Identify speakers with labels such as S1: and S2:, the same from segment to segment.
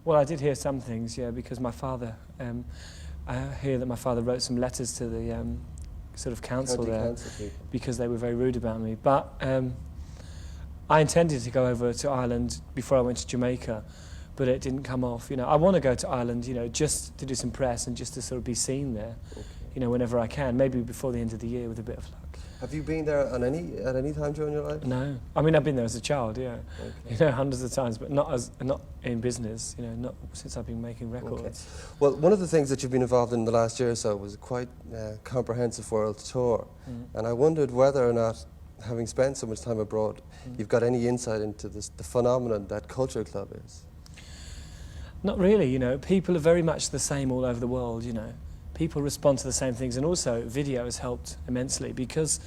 S1: Well, I did hear some things, yeah, because my father, I hear that my father wrote some letters to the sort of council
S2: County
S1: there
S2: council people.
S1: because they were very rude about me. But I intended to go over to Ireland before I went to Jamaica, but it didn't come off. You know, I want to go to Ireland, you know, just to do some press and just to sort of be seen there,
S2: Okay.
S1: you know, whenever I can, maybe before the end of the year with a bit of luck.
S2: Have you been there at any time during your life?
S1: No, I mean I've been there as a child, yeah,
S2: Okay.
S1: you know, hundreds of times, but not in business, you know, not since I've been making records.
S2: Okay. Well, one of the things that you've been involved in the last year or so was a quite comprehensive world tour, and I wondered whether or not, having spent so much time abroad, you've got any insight into the phenomenon that Culture Club is.
S1: Not really, you know, people are very much the same all over the world, you know. People respond to the same things, and also video has helped immensely because,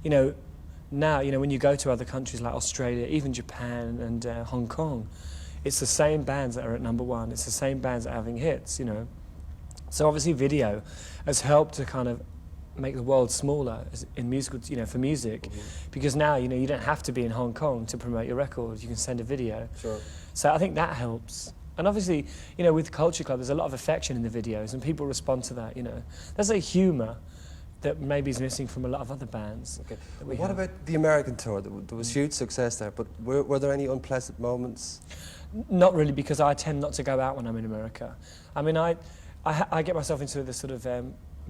S1: you know, now, you know, when you go to other countries like Australia, even Japan and Hong Kong, it's the same bands that are at #1, it's the same bands that are having hits, you know. So obviously video has helped to kind of make the world smaller in musical, you know, for music, because now, you know, you don't have to be in Hong Kong to promote your record, you can send a video.
S2: Sure.
S1: So I think that helps. And obviously, you know, with Culture Club, there's a lot of affection in the videos, and people respond to that, you know. There's a humour that maybe is missing from a lot of other bands.
S2: Okay.
S1: What
S2: What about the American tour? There was huge success there, but were there any unpleasant moments?
S1: Not really, because I tend not to go out when I'm in America. I mean, I get myself into the sort of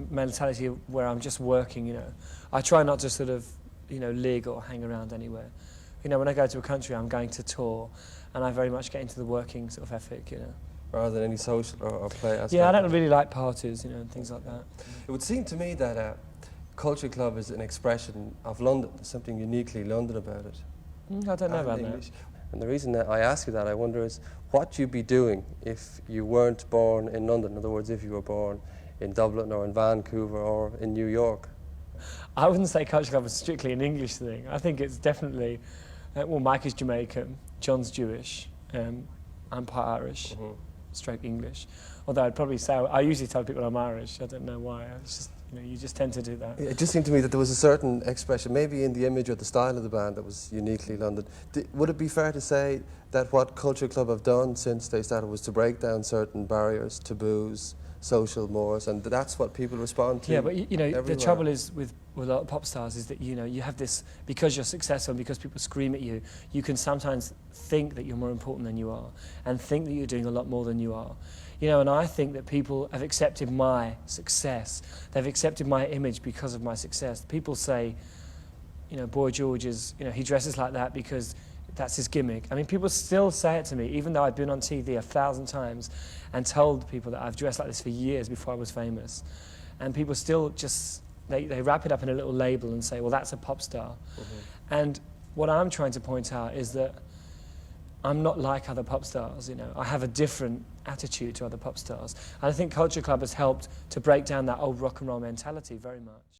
S1: mentality where I'm just working, you know. I try not to sort of, you know, lig or hang around anywhere. You know, when I go to a country, I'm going to tour, and I very much get into the working sort of ethic, you know.
S2: Rather than any social or play aspect?
S1: Yeah, I don't really like parties, you know, and things like that.
S2: It would seem to me that Culture Club is an expression of London, there's something uniquely London about it.
S1: I don't know
S2: And
S1: about
S2: English.
S1: that.
S2: And the reason that I ask you that, I wonder, is what you'd be doing if you weren't born in London. In other words, if you were born in Dublin or in Vancouver or in New York.
S1: I wouldn't say Culture Club is strictly an English thing. I think it's definitely, well, Mike is Jamaican, John's Jewish, I'm part Irish, stroke English. Although I'd probably say, I usually tell people I'm Irish, I don't know why, it's just, you know, you just tend to do that.
S2: It just seemed to me that there was a certain expression, maybe in the image or the style of the band, that was uniquely London. Would it be fair to say that what Culture Club have done since they started was to break down certain barriers, taboos, social mores, and that's what people respond to?
S1: Yeah, but you know,
S2: everywhere.
S1: the trouble is with a lot of pop stars is that, you know, you have this, because you're successful and because people scream at you, you can sometimes think that you're more important than you are and think that you're doing a lot more than you are. You know, and I think that people have accepted my success. They've accepted my image because of my success. People say, you know, Boy George is, you know, he dresses like that because that's his gimmick. I mean, people still say it to me, even though I've been on TV 1,000 times and told people that I've dressed like this for years before I was famous. And people still just, they wrap it up in a little label and say, well, that's a pop star. And what I'm trying to point out is that I'm not like other pop stars, you know. I have a different attitude to other pop stars. And I think Culture Club has helped to break down that old rock and roll mentality very much.